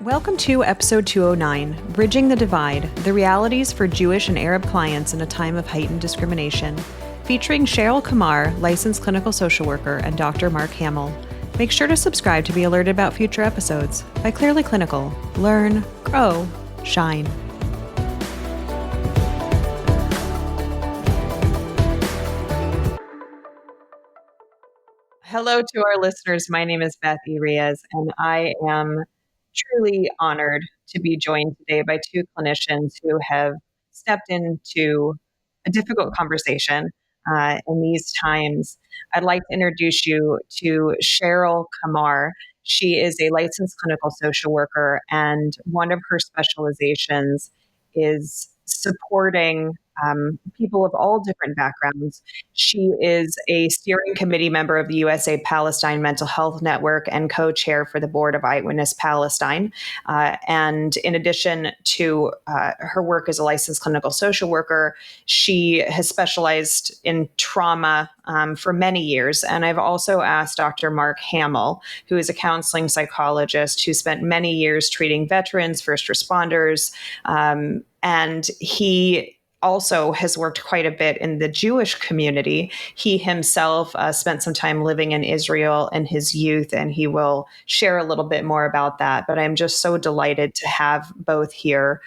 Welcome to episode 209, Bridging the Divide, the realities for Jewish and Arab clients in a time of heightened discrimination, featuring Cheryl Qamar, licensed clinical social worker, and Dr. Mark Hammel. Make sure to subscribe to be alerted about future episodes. By Clearly Clinical, learn, grow, shine. Hello to our listeners. My name is Beth Urias, and I am truly honored to be joined today by two clinicians who have stepped into a difficult conversation in these times. I'd like to introduce you to Cheryl Qamar. She is a licensed clinical social worker, and one of her specializations is supporting people of all different backgrounds. She is a steering committee member of the USA Palestine Mental Health Network and co-chair for the board of Eyewitness Palestine. And in addition to her work as a licensed clinical social worker, she has specialized in trauma for many years. And I've also asked Dr. Mark Hammel, who is a counseling psychologist who spent many years treating veterans, first responders, and he also has worked quite a bit in the Jewish community. He himself spent some time living in Israel in his youth, and he will share a little bit more about that. But I'm just so delighted to have both here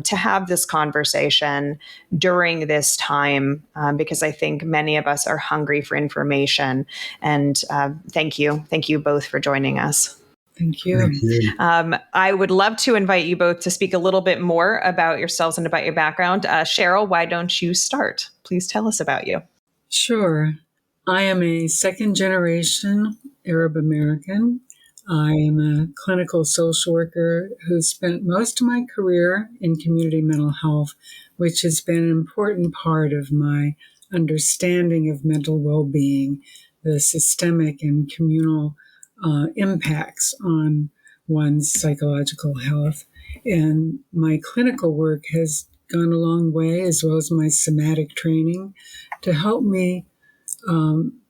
to have this conversation during this time, because I think many of us are hungry for information. And thank you. Thank you both for joining us. Thank you. I would love to invite you both to speak a little bit more about yourselves and about your background. Cheryl, why don't you start? Please tell us about you. Sure. I am a second generation Arab American. I am a clinical social worker who spent most of my career in community mental health, which has been an important part of my understanding of mental well-being, the systemic and communal impacts on one's psychological health. And my clinical work has gone a long way, as well as my somatic training, to help me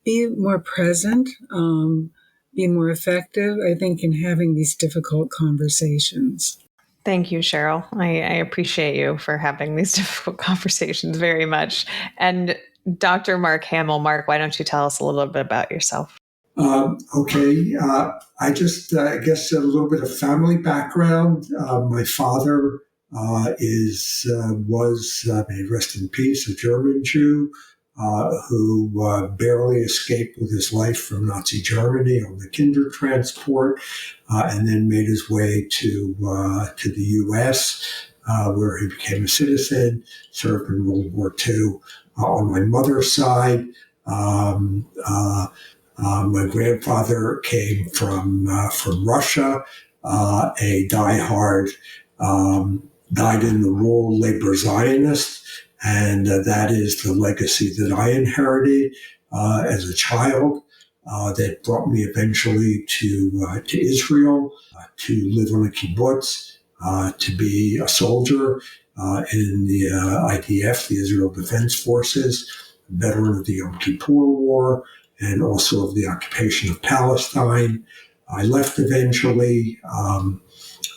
be more present, be more effective, I think, in having these difficult conversations. Thank you, Cheryl. I appreciate you for having these difficult conversations very much. And Dr. Mark Hammel, Mark, why don't you tell us a little bit about yourself? Okay. I guess a little bit of family background. My father was, may he rest in peace, a German Jew who barely escaped with his life from Nazi Germany on the Kinder transport, and then made his way to the U.S., where he became a citizen, served in World War II. On my mother's side, my grandfather came from Russia, a diehard, died in the wool labor Zionist, and that is the legacy that I inherited as a child. That brought me eventually to Israel, to live on a kibbutz, to be a soldier in the IDF, the Israel Defense Forces, veteran of the Yom Kippur War, and also of the occupation of Palestine. I left eventually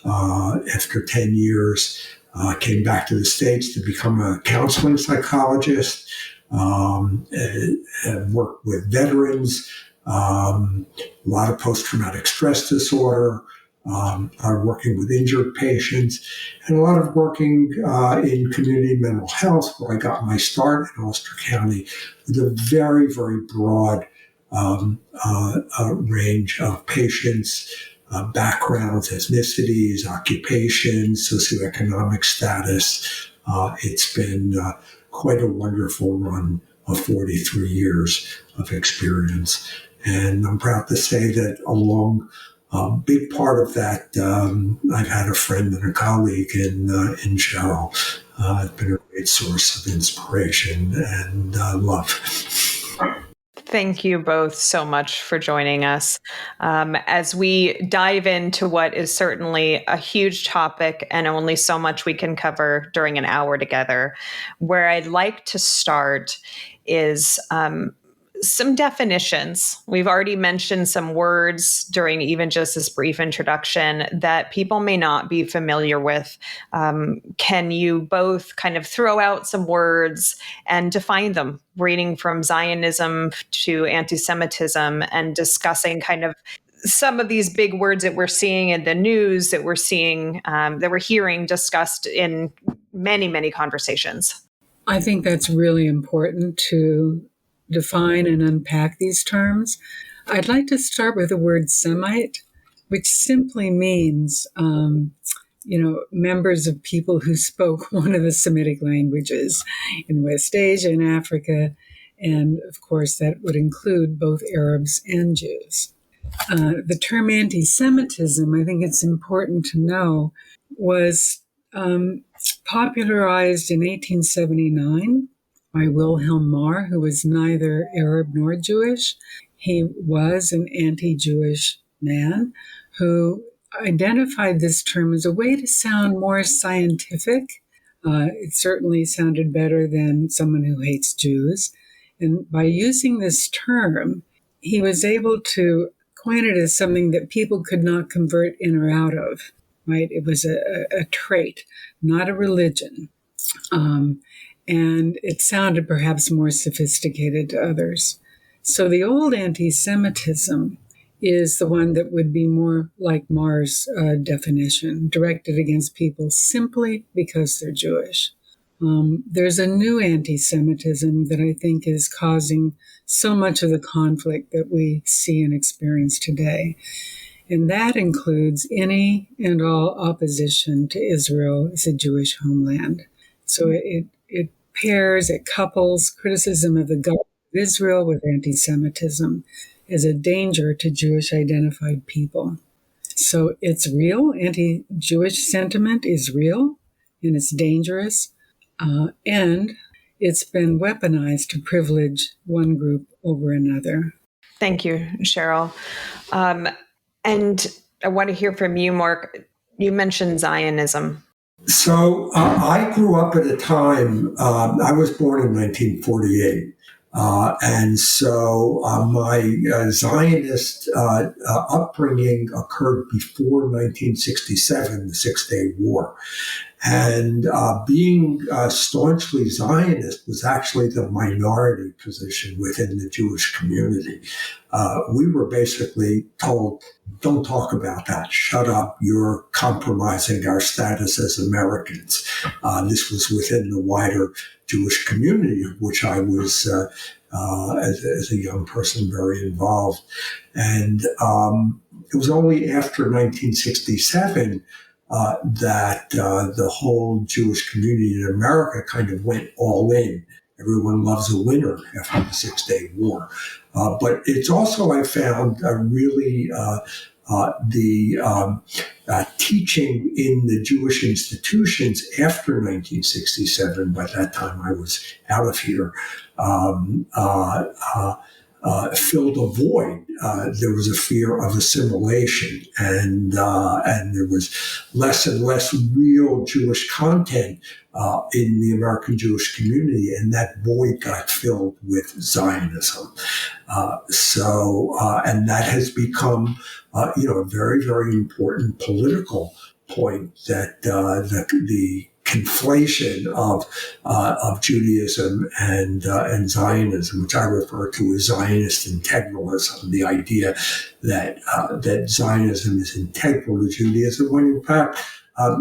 after 10 years, came back to the States to become a counseling psychologist, and worked with veterans, a lot of post-traumatic stress disorder, a lot of working with injured patients, and a lot of working in community mental health, where I got my start in Ulster County with a very, very broad range of patients, backgrounds, ethnicities, occupations, socioeconomic status. It's been quite a wonderful run of 43 years of experience. And I'm proud to say that along a big part of that, I've had a friend and a colleague in Cheryl. It's been a great source of inspiration and love. Thank you both so much for joining us. As we dive into what is certainly a huge topic and only so much we can cover during an hour together, where I'd like to start is some definitions. We've already mentioned some words during even just this brief introduction that people may not be familiar with. Can you both kind of throw out some words and define them, reading from Zionism to anti-Semitism and discussing kind of some of these big words that we're seeing in the news, that we're seeing, that we're hearing discussed in many, many conversations? I think that's really important to define and unpack these terms. I'd like to start with the word Semite, which simply means, members of people who spoke one of the Semitic languages in West Asia and Africa. And of course, that would include both Arabs and Jews. The term anti-Semitism, I think it's important to know, was popularized in 1879 by Wilhelm Marr, who was neither Arab nor Jewish. He was an anti-Jewish man who identified this term as a way to sound more scientific. It certainly sounded better than someone who hates Jews. And by using this term, he was able to coin it as something that people could not convert in or out of, right? It was a trait, not a religion. And it sounded perhaps more sophisticated to others. So the old anti-Semitism is the one that would be more like Marr's definition, directed against people simply because they're Jewish. There's a new anti-Semitism that I think is causing so much of the conflict that we see and experience today. And that includes any and all opposition to Israel as a Jewish homeland. So it couples criticism of the government of Israel with anti-Semitism as a danger to Jewish-identified people. So it's real. Anti-Jewish sentiment is real, and it's dangerous. And it's been weaponized to privilege one group over another. Thank you, Cheryl. And I want to hear from you, Mark. You mentioned Zionism. So I grew up at a time, I was born in 1948. And so my Zionist upbringing occurred before 1967, the Six-Day War. And being staunchly Zionist was actually the minority position within the Jewish community. We were basically told, don't talk about that. Shut up. You're compromising our status as Americans. This was within the wider Jewish community, of which I was, as a young person, very involved. And it was only after 1967 that the whole Jewish community in America kind of went all in. Everyone loves a winner after the Six-Day War. But it's also, I found, really the teaching in the Jewish institutions after 1967, by that time I was out of here, filled a void. There was a fear of assimilation, and there was less and less real Jewish content in the American Jewish community, and that void got filled with Zionism. And that has become, a very, very important political point, that the conflation of Judaism and Zionism, which I refer to as Zionist integralism, the idea that Zionism is integral to Judaism, when in fact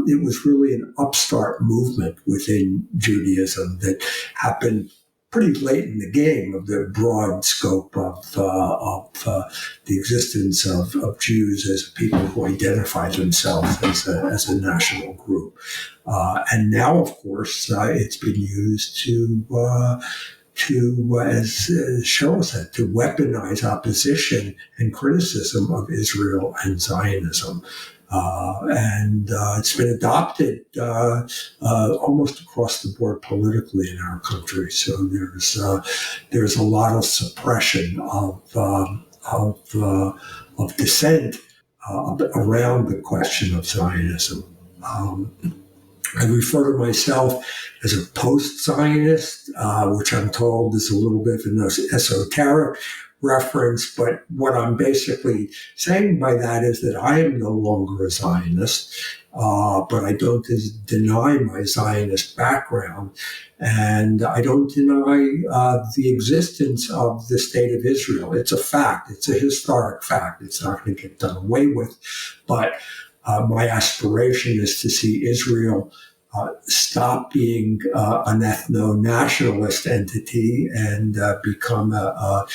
it was really an upstart movement within Judaism that happened pretty late in the game of the broad scope of the existence of Jews as people who identify themselves as a national group. And now, of course, it's been used to, as Cheryl said, to weaponize opposition and criticism of Israel and Zionism. And it's been adopted almost across the board politically in our country. So there's a lot of suppression of dissent around the question of Zionism. I refer to myself as a post-Zionist, which I'm told is a little bit of an esoteric reference. But what I'm basically saying by that is that I am no longer a Zionist, but I don't deny my Zionist background. And I don't deny the existence of the state of Israel. It's a fact. It's a historic fact. It's not going to get done away with. But my aspiration is to see Israel stop being an ethno-nationalist entity and become a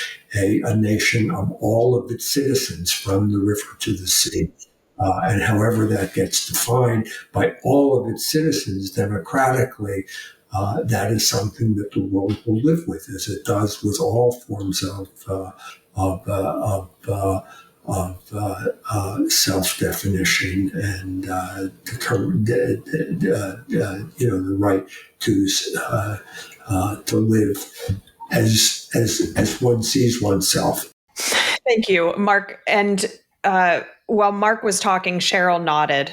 nation of all of its citizens from the river to the sea. And however that gets defined by all of its citizens democratically, that is something that the world will live with, as it does with all forms of self-definition and the right to live as one sees oneself. Thank you, Mark. And while Mark was talking, Cheryl nodded.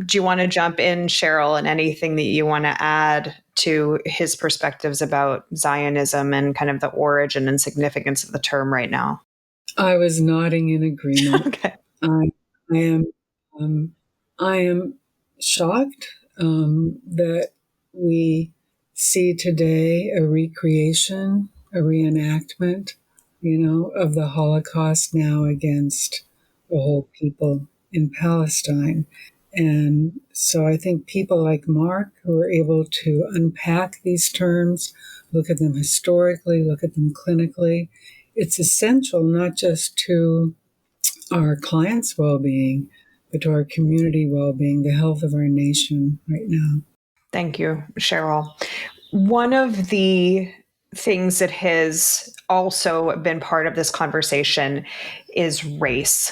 Do you want to jump in, Cheryl, and anything that you want to add to his perspectives about Zionism and kind of the origin and significance of the term right now? I was nodding in agreement. Okay. I am shocked that we see today a recreation, a reenactment, of the Holocaust now against the whole people in Palestine. And so I think people like Mark, who are able to unpack these terms, look at them historically, look at them clinically, it's essential not just to our clients' well-being, but to our community well-being, the health of our nation right now. Thank you, Cheryl. One of the things that has also been part of this conversation is race.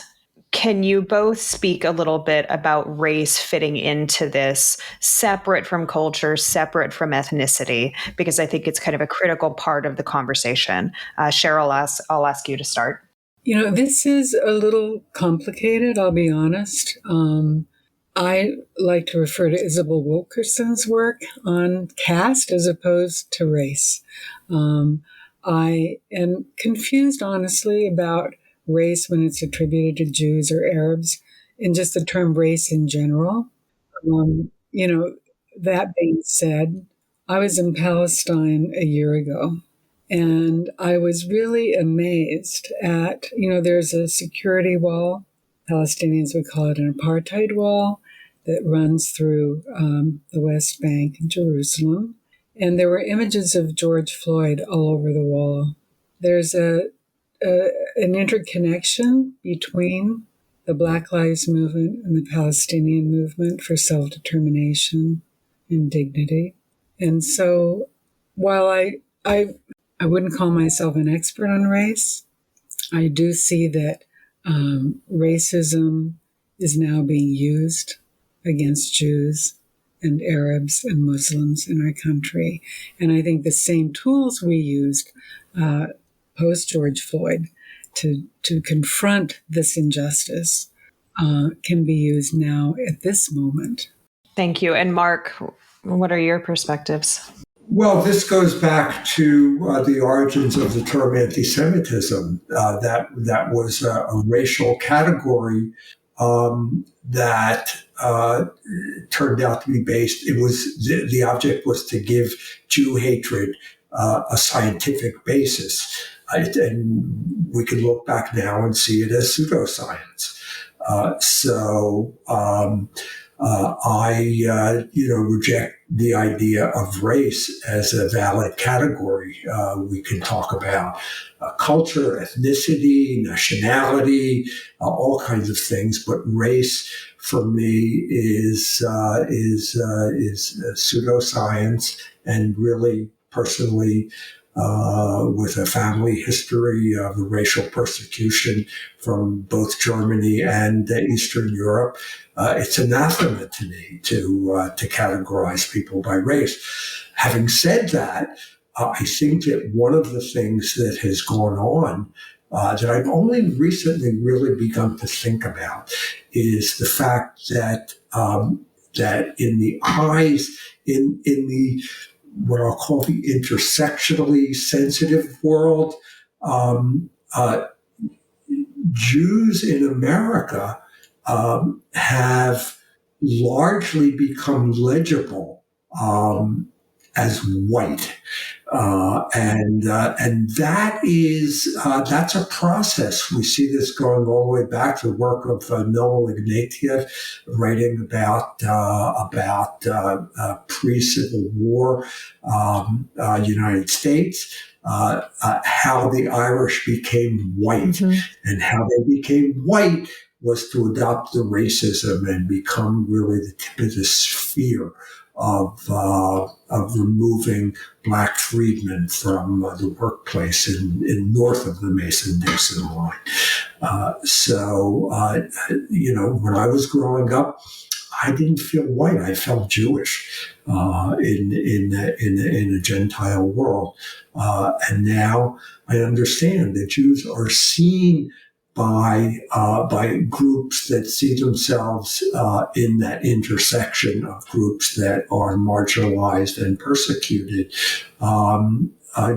Can you both speak a little bit about race fitting into this, separate from culture, separate from ethnicity? Because I think it's kind of a critical part of the conversation. Cheryl, I'll ask you to start. This is a little complicated, I'll be honest. I like to refer to Isabel Wilkerson's work on caste as opposed to race. I am confused, honestly, about race when it's attributed to Jews or Arabs, and just the term race in general. That being said, I was in Palestine a year ago, and I was really amazed at, there's a security wall, Palestinians would call it an apartheid wall, that runs through the West Bank and Jerusalem. And there were images of George Floyd all over the wall. There's an interconnection between the Black Lives Movement and the Palestinian movement for self-determination and dignity. And so while I wouldn't call myself an expert on race, I do see that racism is now being used against Jews and Arabs and Muslims in our country. And I think the same tools we used post George Floyd to confront this injustice can be used now at this moment. Thank you. And Mark, what are your perspectives? Well, this goes back to the origins of the term anti-Semitism. That was a racial category that turned out to be based. It was the object was to give Jew hatred a scientific basis, and we can look back now and see it as pseudoscience. I reject the idea of race as a valid category. We can talk about culture, ethnicity, nationality, all kinds of things, but race for me is pseudoscience, and really personally, with a family history of racial persecution from both Germany and Eastern Europe, it's anathema to me to categorize people by race. Having said that, I think that one of the things that has gone on that I've only recently really begun to think about is the fact that that in the eyes, in the what I'll call the intersectionally sensitive world, um, uh, Jews in America have largely become legible as white. And that's a process. We see this going all the way back to the work of Noah Ignatieff, writing about pre-Civil War United States, how the Irish became white, and how they became white was to adopt the racism and become really the tip of the sphere of removing black freedmen from the workplace in north of the Mason-Dixon line. When I was growing up, I didn't feel white. I felt Jewish in a Gentile world, and now I understand that Jews are seen by groups that see themselves in that intersection of groups that are marginalized and persecuted.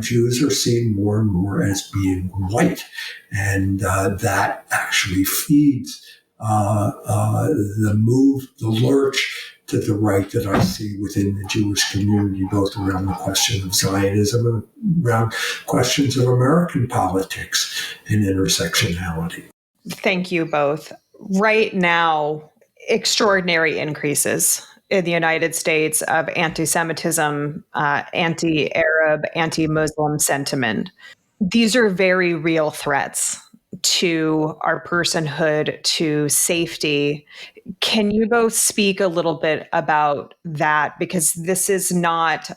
Jews are seen more and more as being white, and that actually feeds the lurch to the right that I see within the Jewish community, both around the question of Zionism and around questions of American politics and intersectionality. Thank you both. Right now, extraordinary increases in the United States of anti-Semitism, anti-Arab, anti-Muslim sentiment. These are very real threats to our personhood, to safety. Can you both speak a little bit about that? Because this is not,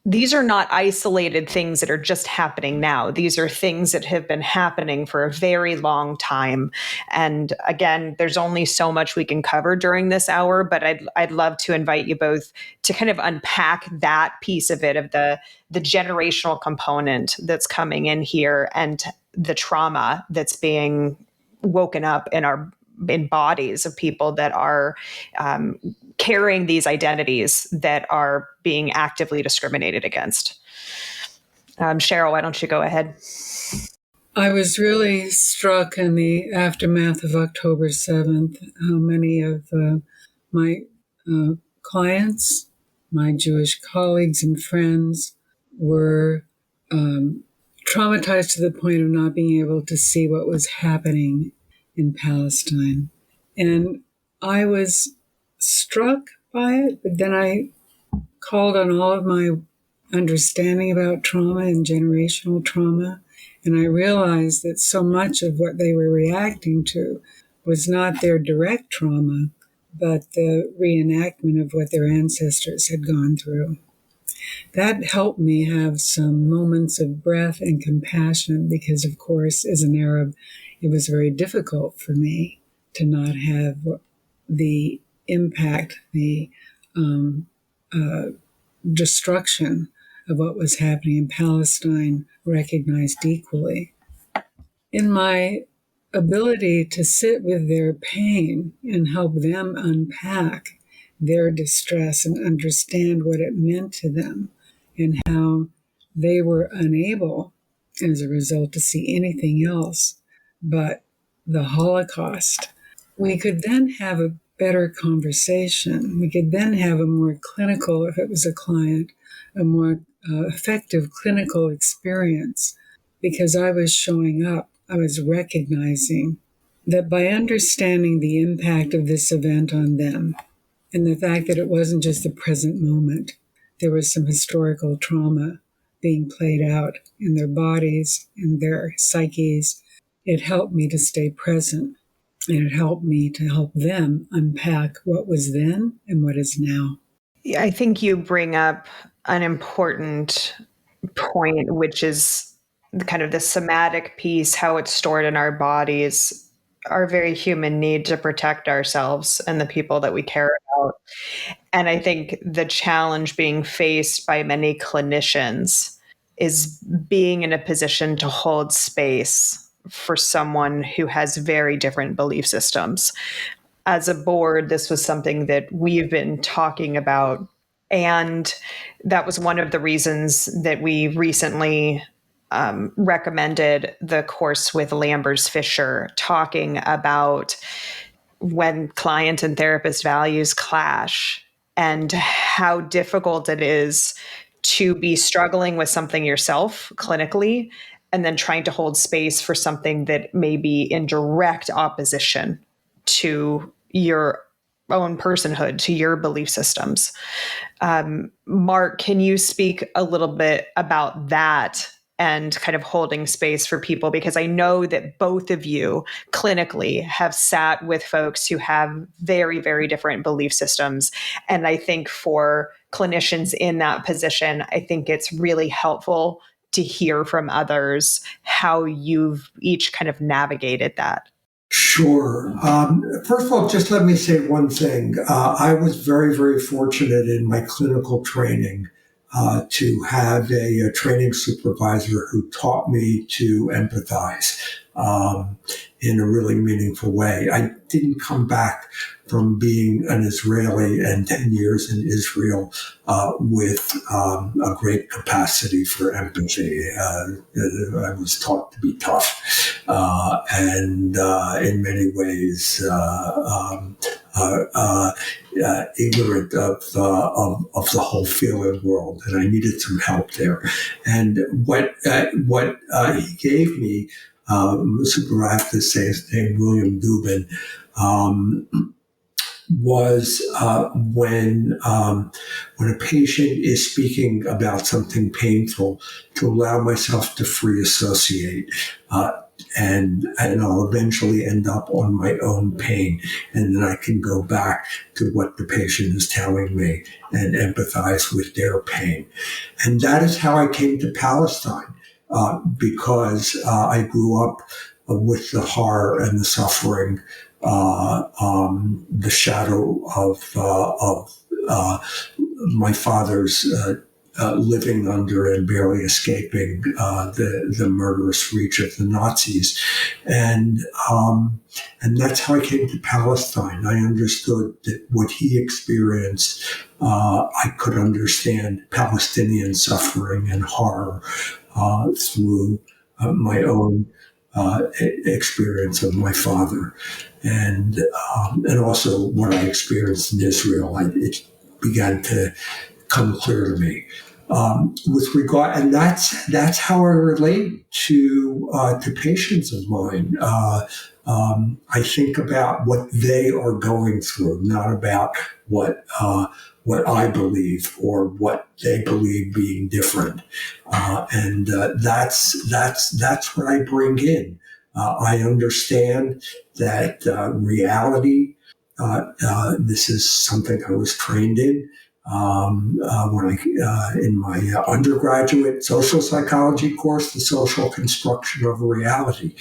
these are not isolated things that are just happening now. These are things that have been happening for a very long time. And again, there's only so much we can cover during this hour, but I'd love to invite you both to kind of unpack that piece of it, of the generational component that's coming in here and the trauma that's being woken up in bodies of people that are carrying these identities that are being actively discriminated against. Cheryl, why don't you go ahead? I was really struck in the aftermath of October 7th, how many of my clients, my Jewish colleagues and friends were traumatized to the point of not being able to see what was happening in Palestine. And I was struck by it, but then I called on all of my understanding about trauma and generational trauma, and I realized that so much of what they were reacting to was not their direct trauma, but the reenactment of what their ancestors had gone through. That helped me have some moments of breath and compassion because, of course, as an Arab, it was very difficult for me to not have the impact, the destruction of what was happening in Palestine recognized equally. In my ability to sit with their pain and help them unpack their distress and understand what it meant to them and how they were unable, as a result, to see anything else but the Holocaust, we could then have a better conversation. We could then have a more clinical, if it was a client, a more effective clinical experience, because I was showing up, I was recognizing that by understanding the impact of this event on them and the fact that it wasn't just the present moment, there was some historical trauma being played out in their bodies, in their psyches, it helped me to stay present. And it helped me to help them unpack what was then and what is now. Yeah, I think you bring up an important point, which is kind of the somatic piece, how it's stored in our bodies, our very human need to protect ourselves and the people that we care about. And I think the challenge being faced by many clinicians is being in a position to hold space for someone who has very different belief systems. as a board, this was something that we've been talking about. And that was one of the reasons that we recently recommended the course with Lambers Fisher, talking about when client and therapist values clash and how difficult it is to be struggling with something yourself clinically and then trying to hold space for something that may be in direct opposition to your own personhood, to your belief systems. Mark, can you speak a little bit about that and kind of holding space for people? Because I know that both of you clinically have sat with folks who have very, very different belief systems. And I think for clinicians in that position, I think it's really helpful to hear from others how you've each kind of navigated that. Sure. First of all, just let me say one thing. I was very, very fortunate in my clinical training to have a training supervisor who taught me to empathize in a really meaningful way. I didn't come back from being an Israeli and 10 years in Israel with a great capacity for empathy. I was taught to be tough and in many ways ignorant of the whole feeling world, and I needed some help there. And what he gave me, super, I have to say his name, William Dubin, was when a patient is speaking about something painful, to allow myself to free associate. And I'll eventually end up on my own pain. And then I can go back to what the patient is telling me and empathize with their pain. And that is how I came to Palestine, because I grew up with the horror and the suffering, the shadow of my father's living under and barely escaping the murderous reach of the Nazis, and that's how I came to Palestine. I understood that what he experienced, I could understand Palestinian suffering and horror through my own experience of my father, and also what I experienced in Israel. It began to come clear to me. With regard, and that's how I relate to patients of mine. I think about what they are going through, not about what I believe or what they believe being different, and that's what I bring in. I understand that reality. This is something I was trained in. When in my undergraduate social psychology course, the social construction of reality,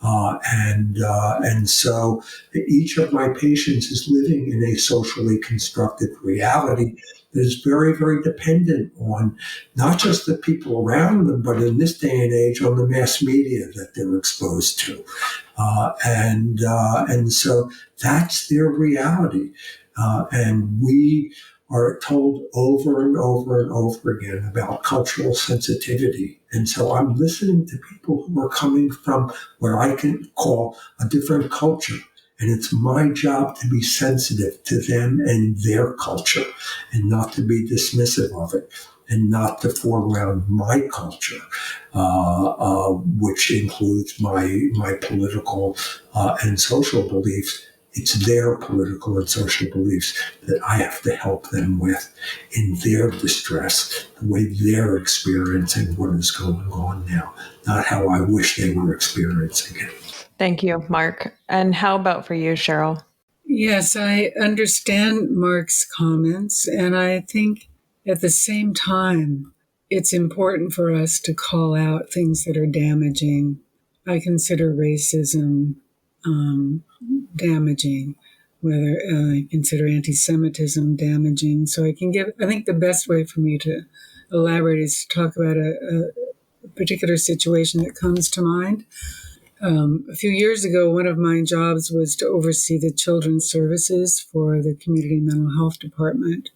and so each of my patients is living in a socially constructed reality that is very, very dependent on not just the people around them, but in this day and age, on the mass media that they're exposed to, and so that's their reality, and we are told over and over and over again about cultural sensitivity. And so I'm listening to people who are coming from what I can call a different culture. And it's my job to be sensitive to them and their culture and not to be dismissive of it and not to foreground my culture, which includes my political and social beliefs. It's their political and social beliefs that I have to help them with in their distress, the way they're experiencing what is going on now, not how I wish they were experiencing it. Thank you, Mark. And how about for you, Cheryl? Yes, I understand Mark's comments, and I think at the same time, it's important for us to call out things that are damaging. I consider racism damaging, whether I consider anti-Semitism damaging. So I think the best way for me to elaborate is to talk about a particular situation that comes to mind. A few years ago, one of my jobs was to oversee the children's services for the community mental health department.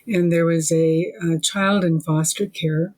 And there was a child in foster care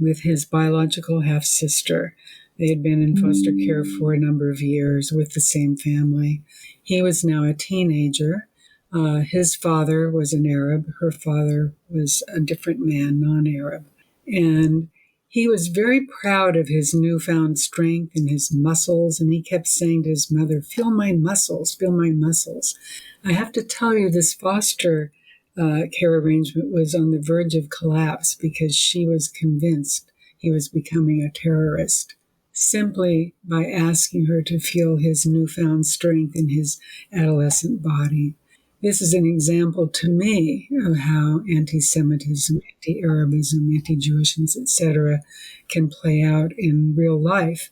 with his biological half-sister. They had been in foster care for a number of years with the same family. He was now a teenager. His father was an Arab. Her father was a different man, non-Arab. And he was very proud of his newfound strength and his muscles. And he kept saying to his mother, "Feel my muscles, feel my muscles." I have to tell you, this foster care arrangement was on the verge of collapse because she was convinced he was becoming a terrorist simply by asking her to feel his newfound strength in his adolescent body. This is an example to me of how anti-Semitism, anti-Arabism, anti-Jewishness, etc., can play out in real life.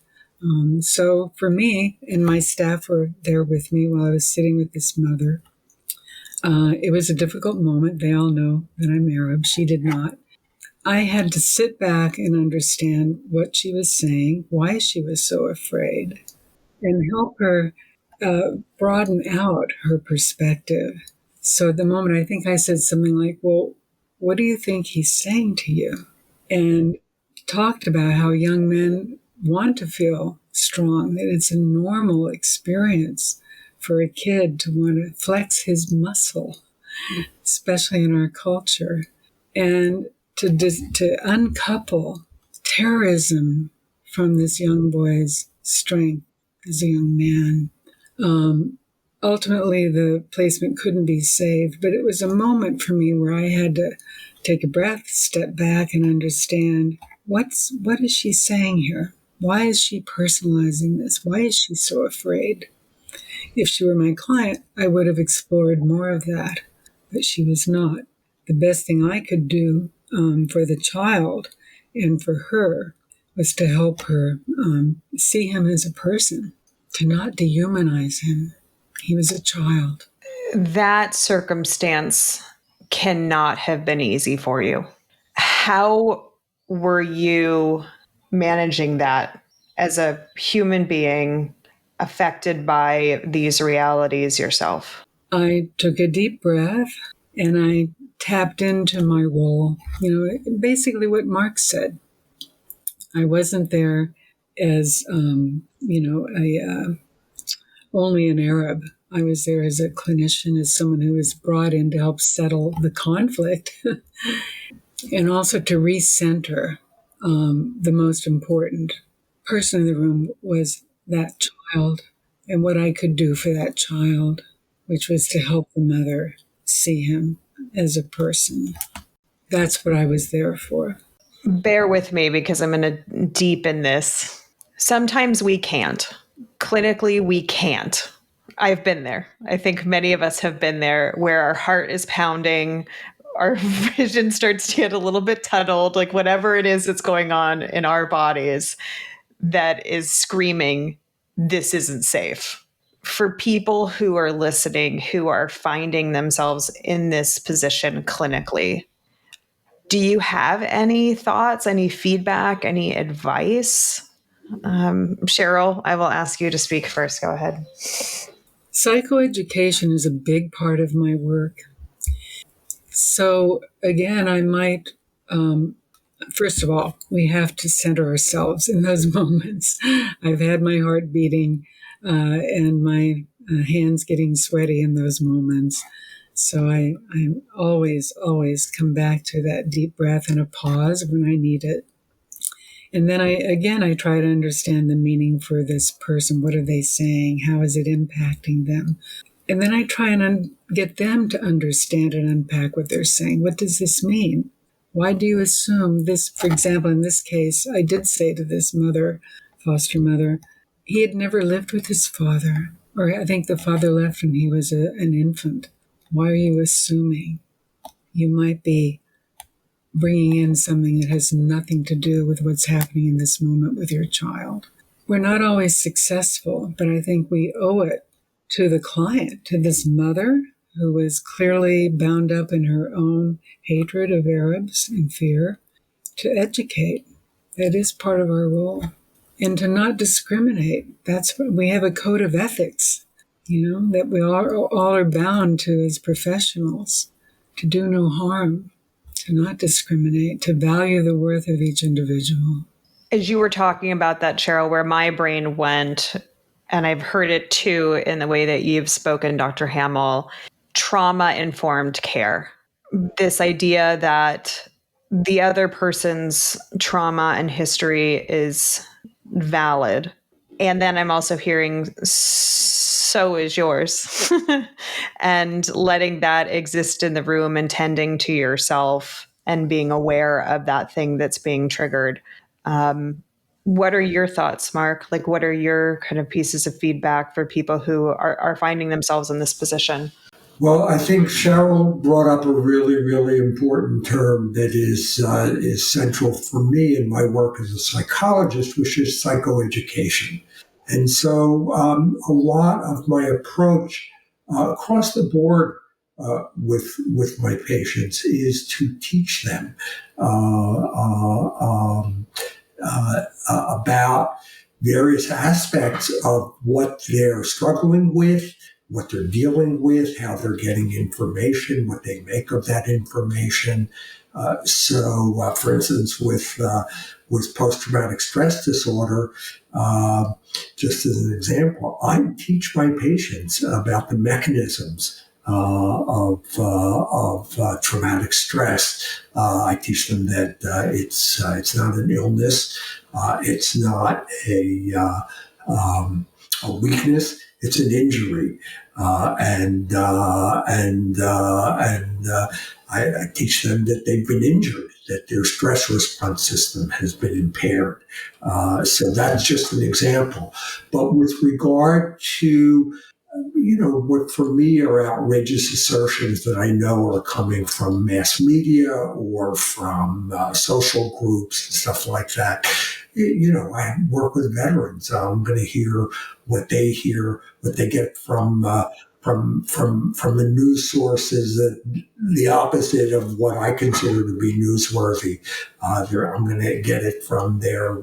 So for me, and my staff were there with me while I was sitting with this mother, it was a difficult moment. They all know that I'm Arab. She did not. I had to sit back and understand what she was saying, why she was so afraid, and help her broaden out her perspective. So at the moment, I think I said something like, "Well, what do you think he's saying to you?" And talked about how young men want to feel strong, that it's a normal experience for a kid to want to flex his muscle, especially in our culture, and to uncouple terrorism from this young boy's strength as a young man. Ultimately, the placement couldn't be saved, but it was a moment for me where I had to take a breath, step back, and understand what is she saying here? Why is she personalizing this? Why is she so afraid? If she were my client, I would have explored more of that, but she was not. The best thing I could do for the child and for her was to help her see him as a person, to not dehumanize him. He was a child. That circumstance cannot have been easy for you. How were you managing that as a human being affected by these realities yourself? I took a deep breath and I tapped into my role. Basically what Mark said. I wasn't there as, only an Arab. I was there as a clinician, as someone who was brought in to help settle the conflict and also to recenter. The most important person in the room was that child and what I could do for that child, which was to help the mother see him as a person. That's what I was there for. Bear with me because I'm going to deep in this. Sometimes we can't. Clinically, we can't. I've been there. I think many of us have been there where our heart is pounding, our vision starts to get a little bit tunneled, like whatever it is that's going on in our bodies that is screaming, this isn't safe. For people who are listening, who are finding themselves in this position clinically, do you have any thoughts, any feedback, any advice? Cheryl, I will ask you to speak first. Go ahead. Psychoeducation is a big part of my work. So again, I might, first of all, we have to center ourselves in those moments. I've had my heart beating and my hands getting sweaty in those moments. So I always come back to that deep breath and a pause when I need it. And then I try to understand the meaning for this person. What are they saying? How is it impacting them? And then I try and get them to understand and unpack what they're saying. What does this mean? Why do you assume this? For example, in this case, I did say to this mother, foster mother, he had never lived with his father, or I think the father left when he was an infant. Why are you assuming? You might be bringing in something that has nothing to do with what's happening in this moment with your child. We're not always successful, but I think we owe it to the client, to this mother who was clearly bound up in her own hatred of Arabs and fear, to educate. That is part of our role. and to not discriminate. That's what we have, a code of ethics, that we all are bound to as professionals, to do no harm, to not discriminate, to value the worth of each individual. As you were talking about that, Cheryl, where my brain went, and I've heard it too in the way that you've spoken, Dr. Hammel, trauma-informed care. This idea that the other person's trauma and history is valid. And then I'm also hearing, so is yours. And letting that exist in the room and tending to yourself and being aware of that thing that's being triggered. What are your thoughts, Mark? Like, what are your kind of pieces of feedback for people who are finding themselves in this position? Well, I think Cheryl brought up a really, really important term that is central for me in my work as a psychologist, which is psychoeducation. And so a lot of my approach across the board with my patients is to teach them about various aspects of what they're struggling with, what they're dealing with, how they're getting information, what they make of that information. For instance, with post-traumatic stress disorder, just as an example, I teach my patients about the mechanisms of traumatic stress. I teach them that it's not an illness, it's not a weakness, it's an injury, I teach them that they've been injured, that their stress response system has been impaired. So that's just an example. But with regard to what for me are outrageous assertions that I know are coming from mass media or from social groups and stuff like that. I work with veterans. I'm going to hear what they get from the news sources, that the opposite of what I consider to be newsworthy. I'm going to get it from their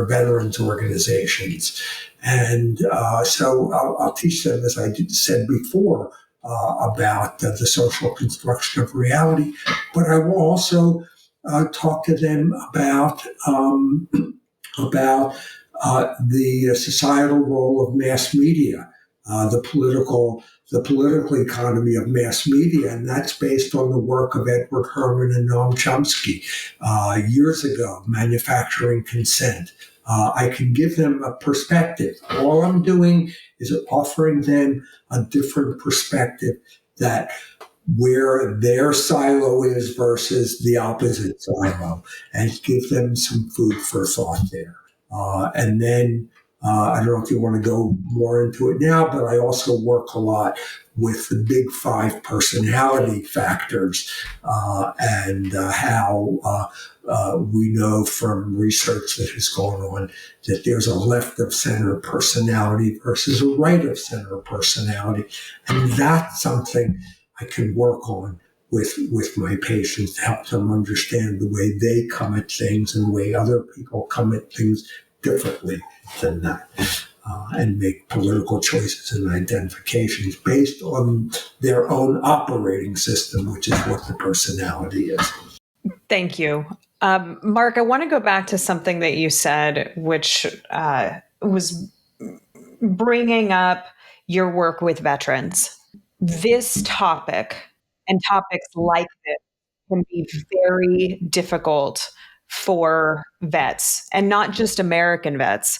veterans organizations. And so I'll teach them, as I said before, about the social construction of reality. But I will also talk to them about the societal role of mass media, the political economy of mass media, and that's based on the work of Edward Herman and Noam Chomsky years ago, Manufacturing Consent. I can give them a perspective. All I'm doing is offering them a different perspective, that where their silo is versus the opposite silo, and give them some food for thought there. And then I don't know if you want to go more into it now, but I also work a lot with the big 5 personality factors and how we know from research that has gone on that there's a left of center personality versus a right of center personality. And that's something I can work on with my patients to help them understand the way they come at things and the way other people come at things differently than that, and make political choices and identifications based on their own operating system, which is what the personality is. Thank you. Mark, I want to go back to something that you said, which was bringing up your work with veterans. This topic and topics like this can be very difficult for vets, and not just American vets,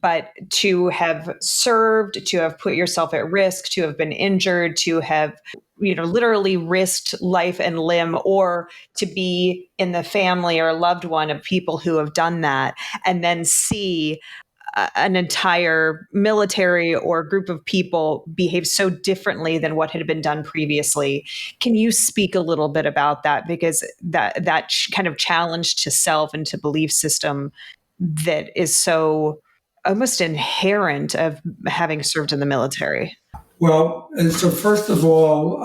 but to have served, to have put yourself at risk, to have been injured, to have literally risked life and limb, or to be in the family or loved one of people who have done that, and then see an entire military or group of people behave so differently than what had been done previously. Can you speak a little bit about that? Because that kind of challenge to self and to belief system that is so almost inherent of having served in the military. Well, so first of all,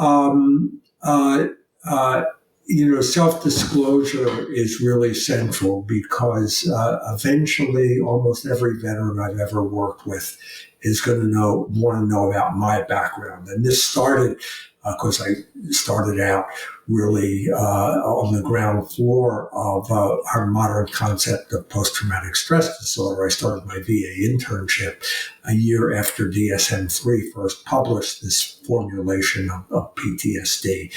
self-disclosure is really central because eventually almost every veteran I've ever worked with is going to want to know about my background. And this started because I started out really on the ground floor of our modern concept of post-traumatic stress disorder. I started my VA internship a year after DSM-3 first published this formulation of PTSD.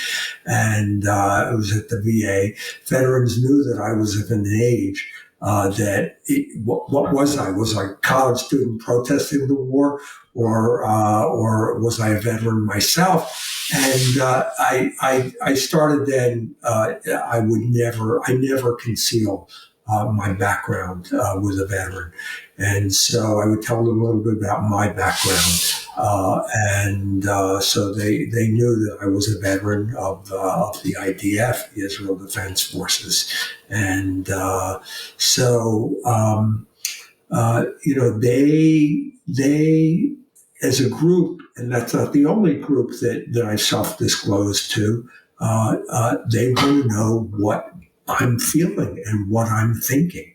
And it was at the VA. Veterans knew that I was of an age what was I? Was I a college student protesting the war, or was I a veteran myself? And I started then. I never conceal my background with a veteran, and so I would tell them a little bit about my background. So they knew that I was a veteran of the IDF, the Israel Defense Forces, and they as a group, and that's not the only group that I self-disclose to. They want to know what I'm feeling and what I'm thinking.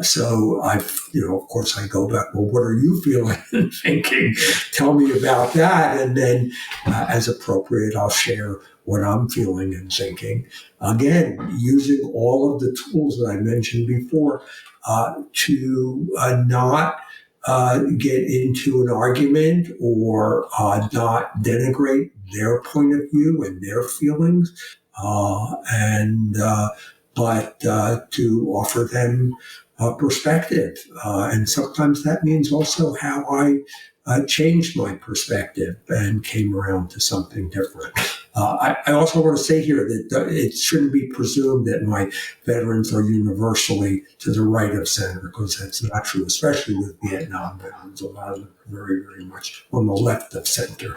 So of course I go back, well, what are you feeling and thinking? Tell me about that. And then as appropriate, I'll share what I'm feeling and thinking. Again, using all of the tools that I mentioned before to not get into an argument or not denigrate their point of view and their feelings, but to offer them perspective. And sometimes that means also how I changed my perspective and came around to something different. I also want to say here that it shouldn't be presumed that my veterans are universally to the right of center, because that's not true, especially with Vietnam veterans. A lot of them are very, very much on the left of center.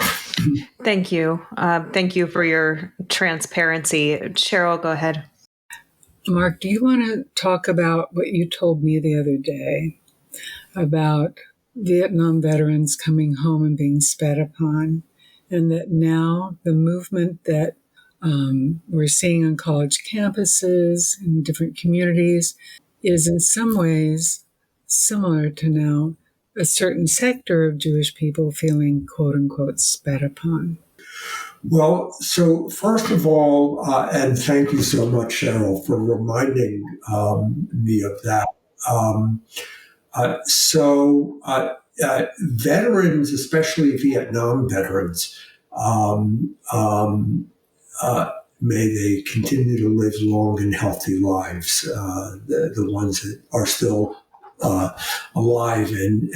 Thank you. Thank you for your transparency. Cheryl, go ahead. Mark, do you want to talk about what you told me the other day about Vietnam veterans coming home and being spat upon, and that now the movement that we're seeing on college campuses in different communities is in some ways similar to now a certain sector of Jewish people feeling, quote unquote, spat upon? Well, so first of all, and thank you so much, Cheryl, for reminding me of that. Veterans, especially Vietnam veterans, may they continue to live long and healthy lives. The ones that are still alive and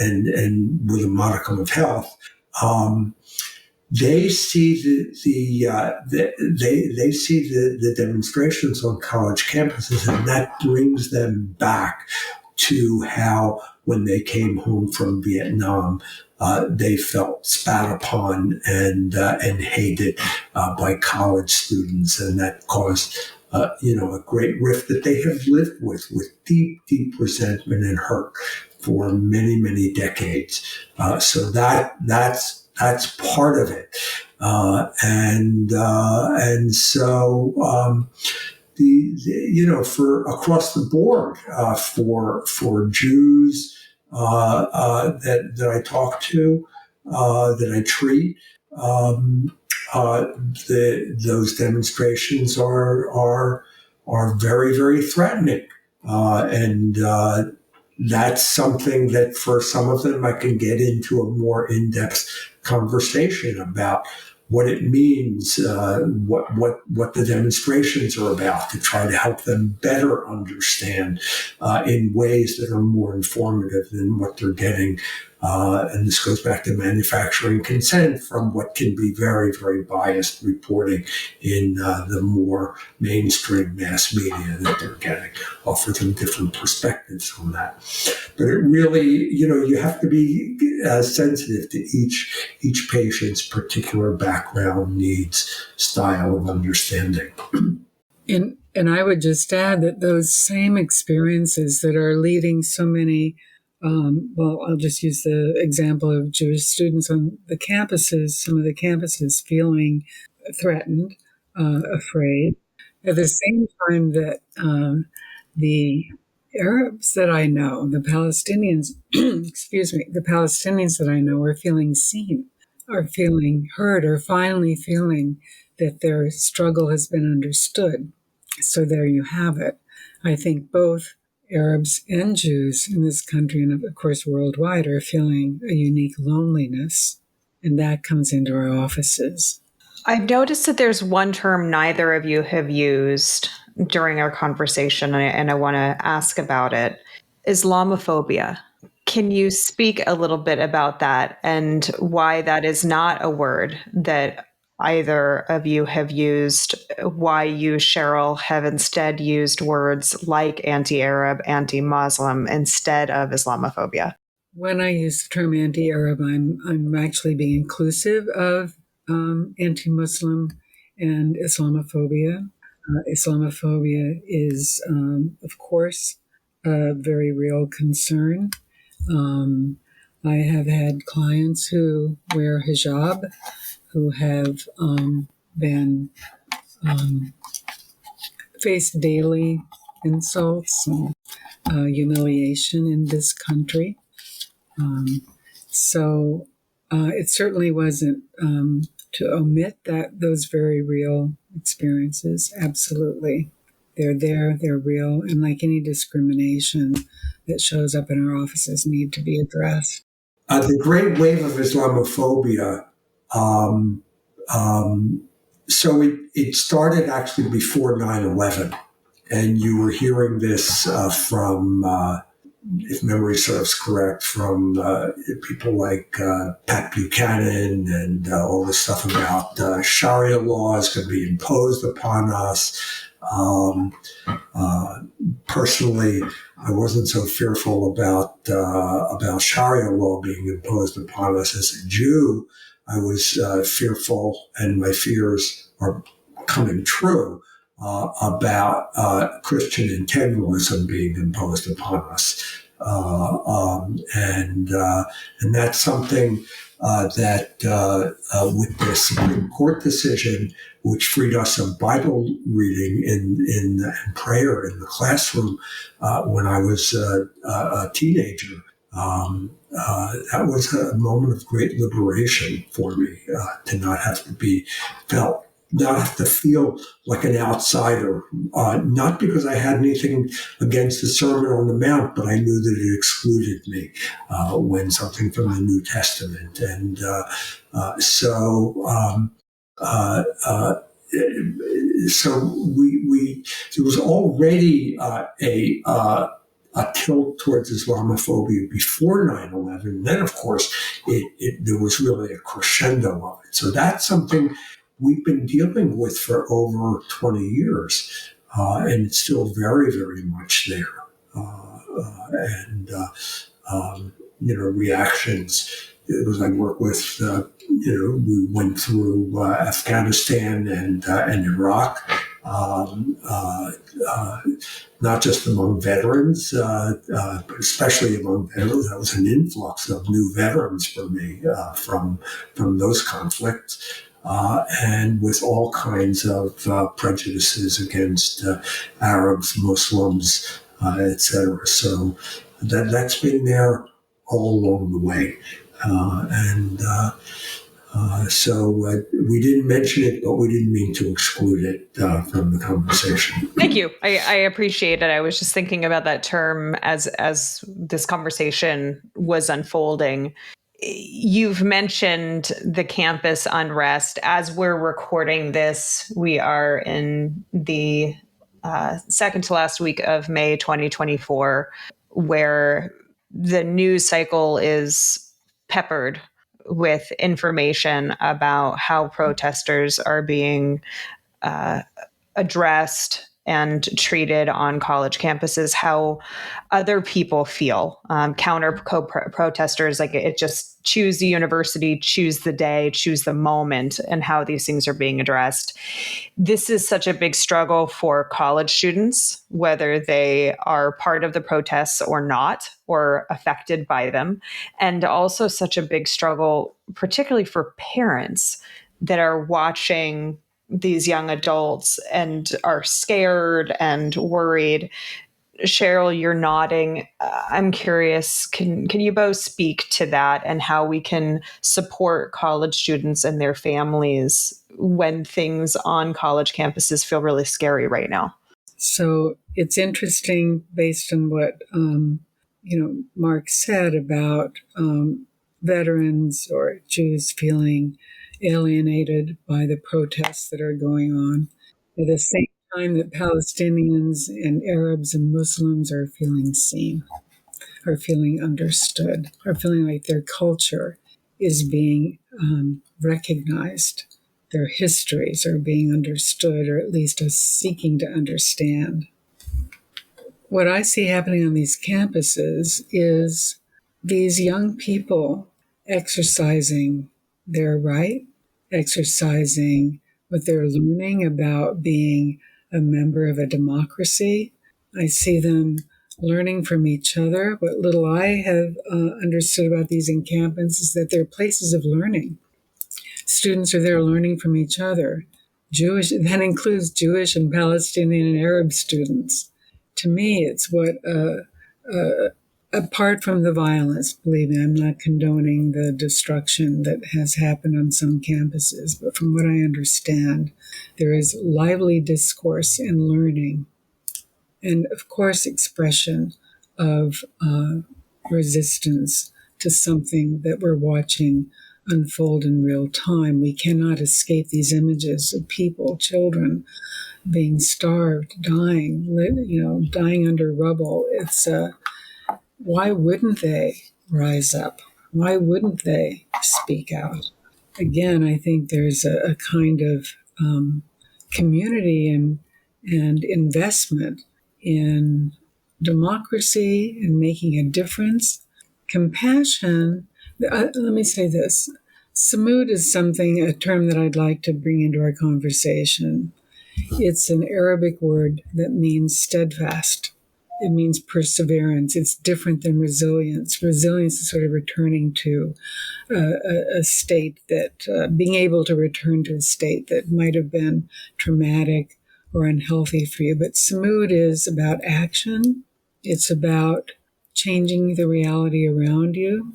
with a modicum of health. They see they see the demonstrations on college campuses, and that brings them back to how, when they came home from Vietnam, they felt spat upon and hated by college students, and that caused a great rift that they have lived with deep, deep resentment and hurt for many, many decades. So that's part of it, for across the board, for Jews that I talk to, that I treat, those demonstrations are very, very threatening, and that's something that for some of them I can get into a more in-depth conversation about what it means, what the demonstrations are about, to try to help them better understand in ways that are more informative than what they're getting. And this goes back to manufacturing consent from what can be very, very biased reporting in the more mainstream mass media that they're getting. Offer them different perspectives on that. But it really, you have to be sensitive to each patient's particular background, needs, style of understanding. And I would just add that those same experiences that are leading so many, I'll just use the example of Jewish students on the campuses, some of the campuses feeling threatened, afraid. At the same time that the Arabs that I know, the Palestinians, excuse me, the Palestinians that I know are feeling seen, are feeling heard, are finally feeling that their struggle has been understood. So there you have it. I think both Arabs and Jews in this country, and of course worldwide, are feeling a unique loneliness, and that comes into our offices. I've noticed that there's one term neither of you have used during our conversation, and I want to ask about it: Islamophobia. Can you speak a little bit about that and why that is not a word that either of you have used? Why you, Cheryl, have instead used words like anti Arab, anti Muslim instead of Islamophobia? When I use the term anti-Arab, I'm actually being inclusive of anti-Muslim and Islamophobia. Islamophobia is, of course, a very real concern. I have had clients who wear hijab who have been faced daily insults and humiliation in this country. So it certainly wasn't to omit those very real experiences. Absolutely. They're there, they're real, and like any discrimination that shows up in our offices need to be addressed. The great wave of Islamophobia. Um, so it started actually before 9/11, and you were hearing this from, if memory serves correct, from people like Pat Buchanan and all this stuff about Sharia laws could be imposed upon us. Um, uh, Personally, I wasn't so fearful about Sharia law being imposed upon us as a Jew. I was fearful, and my fears are coming true about Christian integralism being imposed upon us, and that's something that with the Supreme Court decision, which freed us of Bible reading in prayer in the classroom when I was a teenager. That was a moment of great liberation for me to not have to be felt, not have to feel like an outsider. Not because I had anything against the Sermon on the Mount, but I knew that it excluded me when something from the New Testament, and so. So we there was already a tilt towards Islamophobia before 9/11. Then, of course, there was really a crescendo of it. So that's something we've been dealing with for over 20 years, and it's still very, very much there. And reactions. It was I work with. We went through Afghanistan and Iraq. Not just among veterans, but especially among veterans. That was an influx of new veterans for me from those conflicts, and with all kinds of prejudices against Arabs, Muslims, etc. So that's been there all along the way, so we didn't mention it, but we didn't mean to exclude it from the conversation. Thank you. I appreciate it. I was just thinking about that term as this conversation was unfolding. You've mentioned the campus unrest. As we're recording this, we are in the second to last week of May 2024, where the news cycle is peppered with information about how protesters are being addressed and treated on college campuses, how other people feel, counter protesters, like it just choose the university, choose the day, choose the moment, and how these things are being addressed. This is such a big struggle for college students, whether they are part of the protests or not, or affected by them, and also such a big struggle, particularly for parents that are watching these young adults and are scared and worried. Cheryl, you're nodding. I'm curious, can you both speak to that and how we can support college students and their families when things on college campuses feel really scary right now? So it's interesting based on what Mark said about veterans or Jews feeling alienated by the protests that are going on. At the same time that Palestinians and Arabs and Muslims are feeling seen, are feeling understood, are feeling like their culture is being recognized. Their histories are being understood, or at least are seeking to understand. What I see happening on these campuses is these young people exercising their right, exercising what they're learning about being a member of a democracy. I see them learning from each other. What little I have understood about these encampments is that they're places of learning. Students are there learning from each other. That includes Jewish and Palestinian and Arab students. To me, it's what, apart from the violence, believe me, I'm not condoning the destruction that has happened on some campuses, but from what I understand, there is lively discourse and learning, and of course, expression of resistance to something that we're watching unfold in real time. We cannot escape these images of people, children, being starved, dying, dying under rubble. It's why wouldn't they rise up? Why wouldn't they speak out? Again, I think there's a kind of community and investment in democracy and making a difference. Compassion. Let me say this. Samud is a term that I'd like to bring into our conversation. It's an Arabic word that means steadfast. It means perseverance. It's different than resilience. Resilience is sort of returning to a state that, being able to return to a state that might have been traumatic or unhealthy for you. But Samud is about action. It's about changing the reality around you.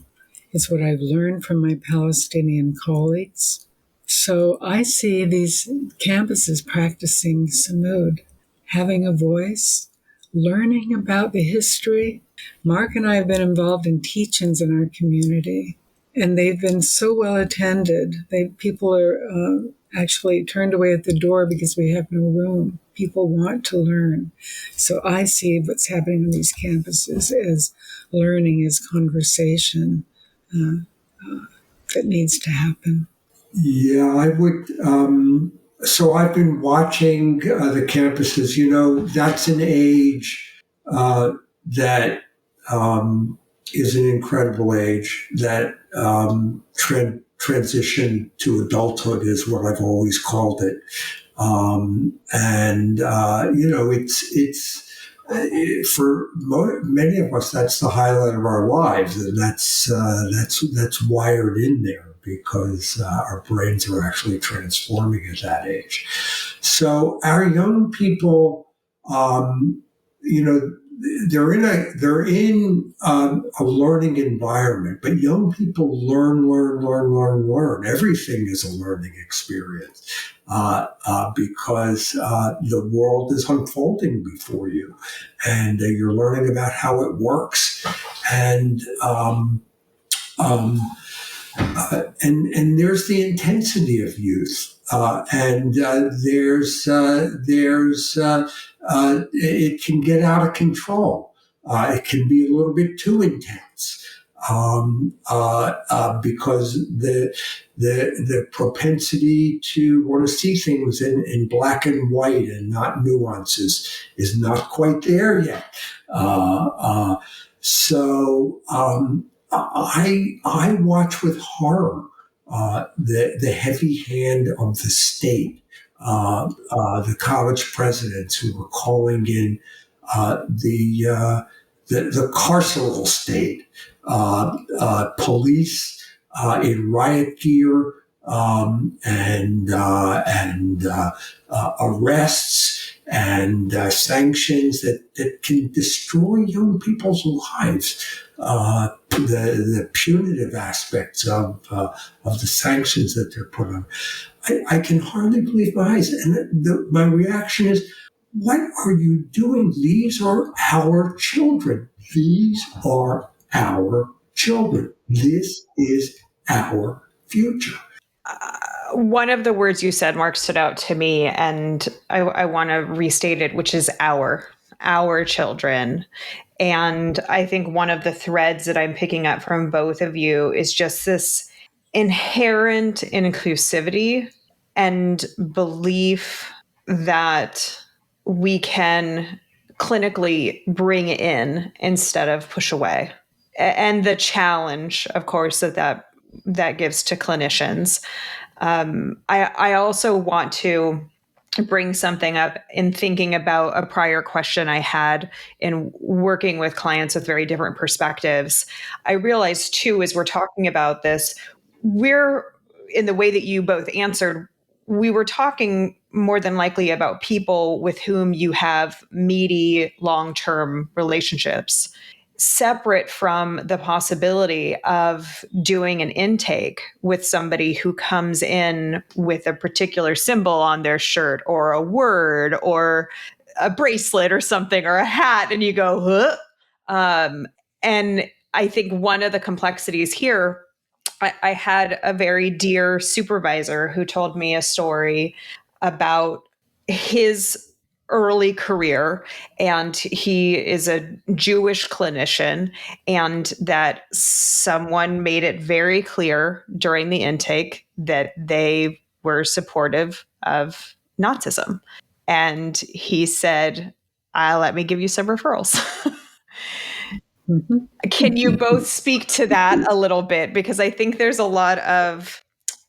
It's what I've learned from my Palestinian colleagues. So I see these campuses practicing Samud, having a voice, learning about the history. Mark and I have been involved in teach-ins in our community, and they've been so well attended. People are actually turned away at the door because we have no room. People want to learn. So I see what's happening on these campuses as learning, as conversation that needs to happen. Yeah, I would. So I've been watching the campuses. That's an age that is an incredible age. That transition to adulthood is what I've always called it. It's for many of us, that's the highlight of our lives, and that's wired in there because our brains are actually transforming at that age. So our young people, they're in a learning environment, but young people learn. Everything is a learning experience because the world is unfolding before you, and you're learning about how it works, and there's the intensity of youth, it can get out of control. It can be a little bit too intense because the propensity to want to see things in black and white and not nuances is not quite there yet. So I watch with horror the heavy hand of the state, the college presidents who were calling in the carceral state, police in riot gear, and arrests and sanctions that can destroy young people's lives. The punitive aspects of the sanctions that they're put on. I can hardly believe my eyes. And my reaction is, what are you doing? These are our children. These are our children. This is our future. One of the words you said, Mark, stood out to me, and I want to restate it, which is our children. And I think one of the threads that I'm picking up from both of you is just this inherent inclusivity and belief that we can clinically bring in instead of push away. And the challenge, of course, that gives to clinicians. I also want to bring something up in thinking about a prior question I had in working with clients with very different perspectives. I realized too, as we're talking about this, we're in the way that you both answered, we were talking more than likely about people with whom you have meaty long-term relationships, separate from the possibility of doing an intake with somebody who comes in with a particular symbol on their shirt or a word or a bracelet or something or a hat, and you go, huh? And I think one of the complexities here, I had a very dear supervisor who told me a story about his early career, and he is a Jewish clinician, and that someone made it very clear during the intake that they were supportive of Nazism. And he said, let me give you some referrals. Mm-hmm. Can you both speak to that a little bit? Because I think there's a lot of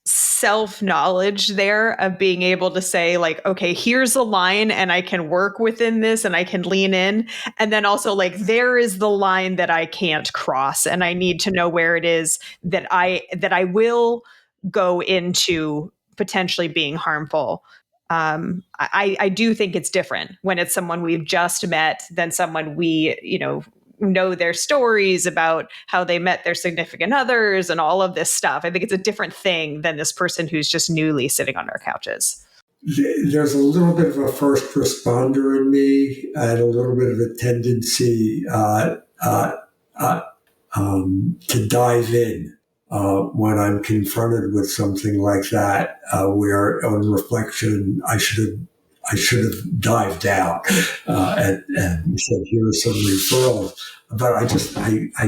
self-knowledge there of being able to say, like, okay, here's a line and I can work within this and I can lean in. And then also, like, there is the line that I can't cross and I need to know where it is that I will go into potentially being harmful. I do think it's different when it's someone we've just met than someone we, know their stories about how they met their significant others and all of this stuff. I think it's a different thing than this person who's just newly sitting on our couches. There's a little bit of a first responder in me and a little bit of a tendency to dive in when I'm confronted with something like that, where on reflection I should have dived out and said, "Here are some referrals." But I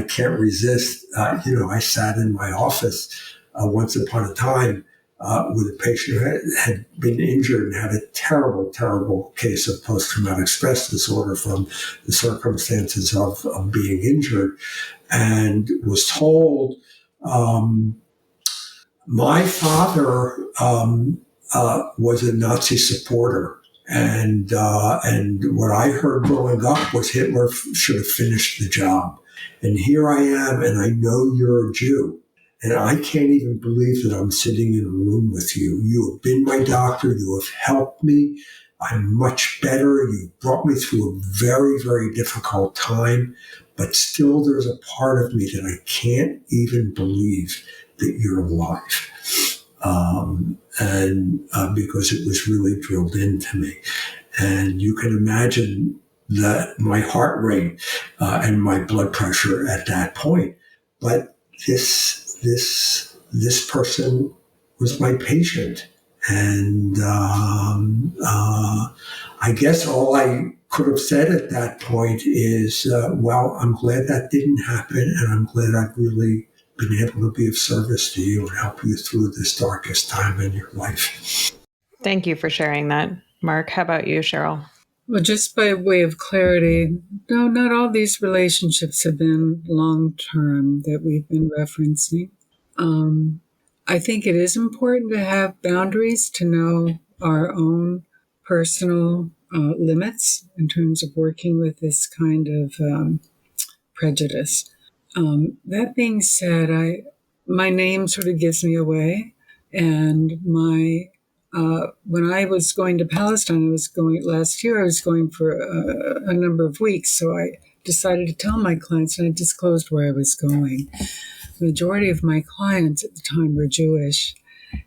can't resist. I sat in my office once upon a time with a patient who had been injured and had a terrible, terrible case of post-traumatic stress disorder from the circumstances of being injured, and was told, my father was a Nazi supporter. And what I heard growing up was Hitler should have finished the job. And here I am, and I know you're a Jew. And I can't even believe that I'm sitting in a room with you. You have been my doctor. You have helped me. I'm much better. You brought me through a very, very difficult time. But still, there's a part of me that I can't even believe that you're alive. Because it was really drilled into me. And you can imagine that my heart rate and my blood pressure at that point. But this person was my patient. And I guess all I could have said at that point is, well, I'm glad that didn't happen, and I'm glad I've really been able to be of service to you and help you through this darkest time in your life. Thank you for sharing that, Mark. How about you, Cheryl? Well, just by way of clarity, no, not all these relationships have been long-term that we've been referencing. I think it is important to have boundaries, to know our own personal limits in terms of working with this kind of prejudice. That being said, my name sort of gives me away. And when I was going to Palestine, last year, I was going for a number of weeks. So I decided to tell my clients, and I disclosed where I was going. The majority of my clients at the time were Jewish,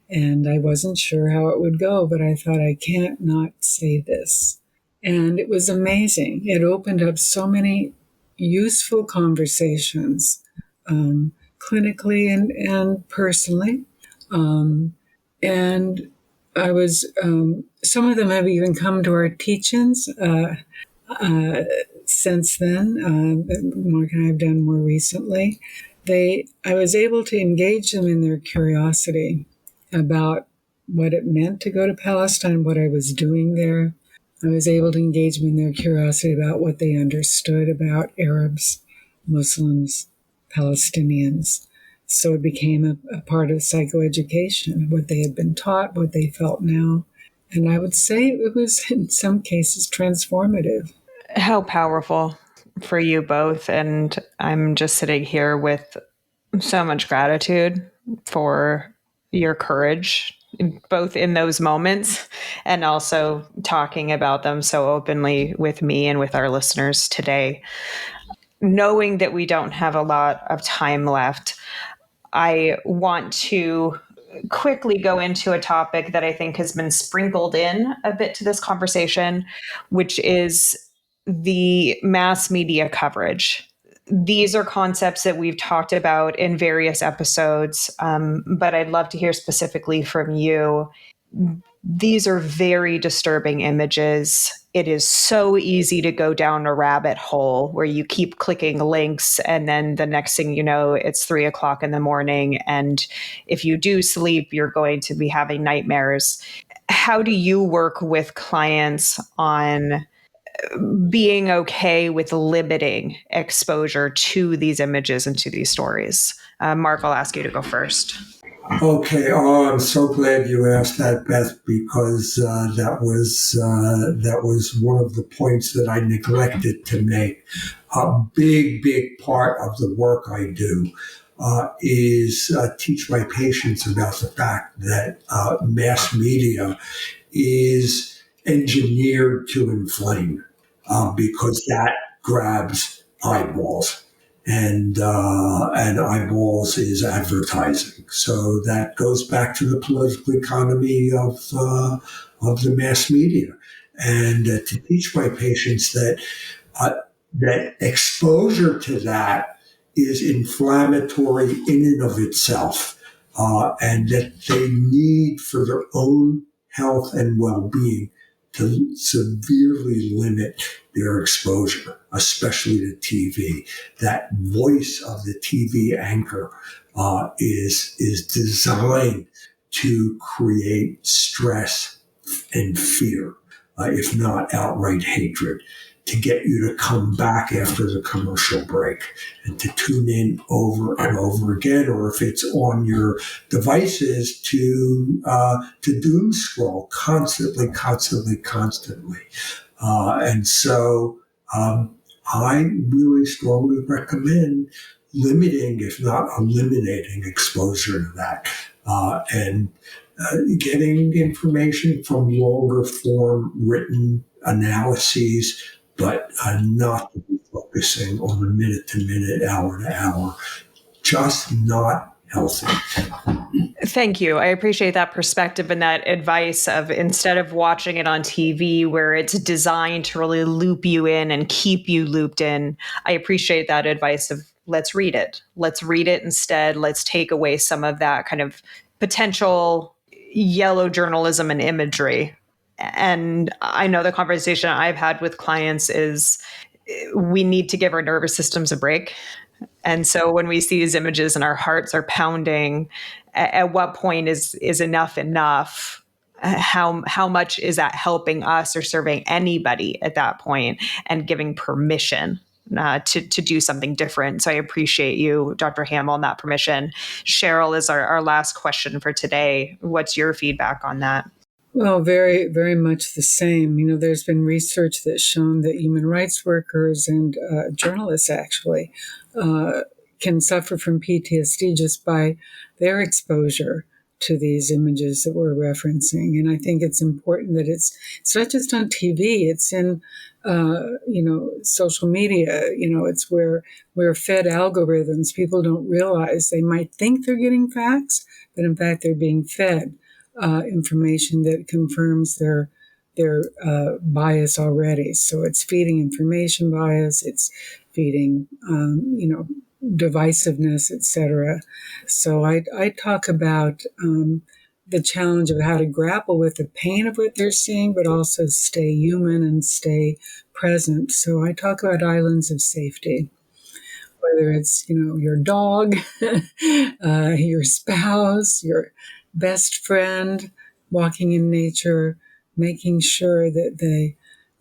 and I wasn't sure how it would go, but I thought, I can't not say this. And it was amazing. It opened up so many useful conversations, clinically and personally. And I was, some of them have even come to our teach-ins since then. Mark and I have done more recently. I was able to engage them in their curiosity about what it meant to go to Palestine, what I was doing there. I was able to engage them in their curiosity about what they understood about Arabs, Muslims, Palestinians. So it became a part of psychoeducation, what they had been taught, what they felt now. And I would say it was, in some cases, transformative. How powerful for you both. And I'm just sitting here with so much gratitude for your courage, both in those moments and also talking about them so openly with me and with our listeners today. Knowing that we don't have a lot of time left, I want to quickly go into a topic that I think has been sprinkled in a bit to this conversation, which is the mass media coverage. These are concepts that we've talked about in various episodes, but I'd love to hear specifically from you. These are very disturbing images. It is so easy to go down a rabbit hole where you keep clicking links, and then the next thing you know, it's 3 o'clock in the morning. And if you do sleep, you're going to be having nightmares. How do you work with clients on being okay with limiting exposure to these images and to these stories? Mark, I'll ask you to go first. Okay, I'm so glad you asked that, Beth, because that was one of the points that I neglected to make. A big part of the work I do is teach my patients about the fact that mass media is engineered to inflame, because that grabs eyeballs. And eyeballs is advertising. So that goes back to the political economy of the mass media, and to teach my patients that exposure to that is inflammatory in and of itself, and that they need for their own health and well-being to severely limit their exposure, especially to TV. That voice of the TV anchor is designed to create stress and fear, if not outright hatred, to get you to come back after the commercial break and to tune in over and over again, or if it's on your devices, to doom scroll constantly. And so I really strongly recommend limiting, if not eliminating, exposure to that, and getting information from longer form written analyses, but not to be focusing on the minute to minute, hour to hour. Just not healthy. Thank you. I appreciate that perspective and that advice of, instead of watching it on TV where it's designed to really loop you in and keep you looped in, I appreciate that advice of, let's read it. Let's read it instead. Let's take away some of that kind of potential yellow journalism and imagery. And I know the conversation I've had with clients is, we need to give our nervous systems a break. And so when we see these images and our hearts are pounding, at what point is enough enough? How much is that helping us or serving anybody at that point, and giving permission to do something different? So I appreciate you, Dr. Hammel, and that permission. Cheryl is our last question for today. What's your feedback on that? Well, very, very much the same. You know, there's been research that's shown that human rights workers and journalists actually can suffer from PTSD just by their exposure to these images that we're referencing. And I think it's important that it's not just on TV, it's in, social media. It's where we're fed algorithms. People don't realize they might think they're getting facts, but in fact, they're being fed information that confirms their bias already. So it's feeding information bias, it's feeding, divisiveness, etc. So I talk about the challenge of how to grapple with the pain of what they're seeing, but also stay human and stay present. So I talk about islands of safety, whether it's, your dog, your spouse, your best friend, walking in nature, making sure that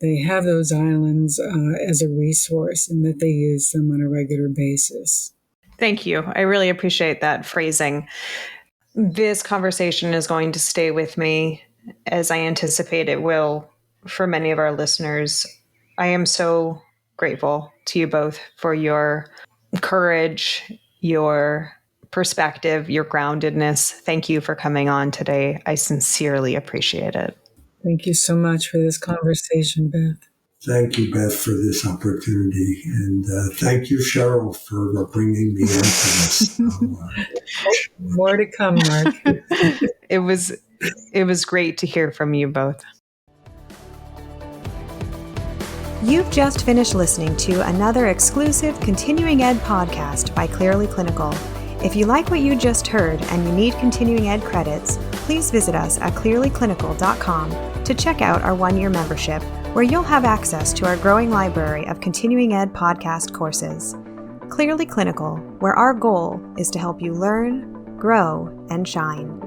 they have those islands as a resource and that they use them on a regular basis. Thank you. I really appreciate that phrasing. This conversation is going to stay with me, as I anticipate it will for many of our listeners. I am so grateful to you both for your courage, your perspective, your groundedness. Thank you for coming on today. I sincerely appreciate it. Thank you so much for this conversation, Beth. Thank you, Beth, for this opportunity. And thank you, Cheryl, for bringing me into this. More to come, Mark. It was great to hear from you both. You've just finished listening to another exclusive continuing ed podcast by Clearly Clinical. If you like what you just heard and you need continuing ed credits, please visit us at clearlyclinical.com to check out our 1-year membership, where you'll have access to our growing library of continuing ed podcast courses. Clearly Clinical, where our goal is to help you learn, grow, and shine.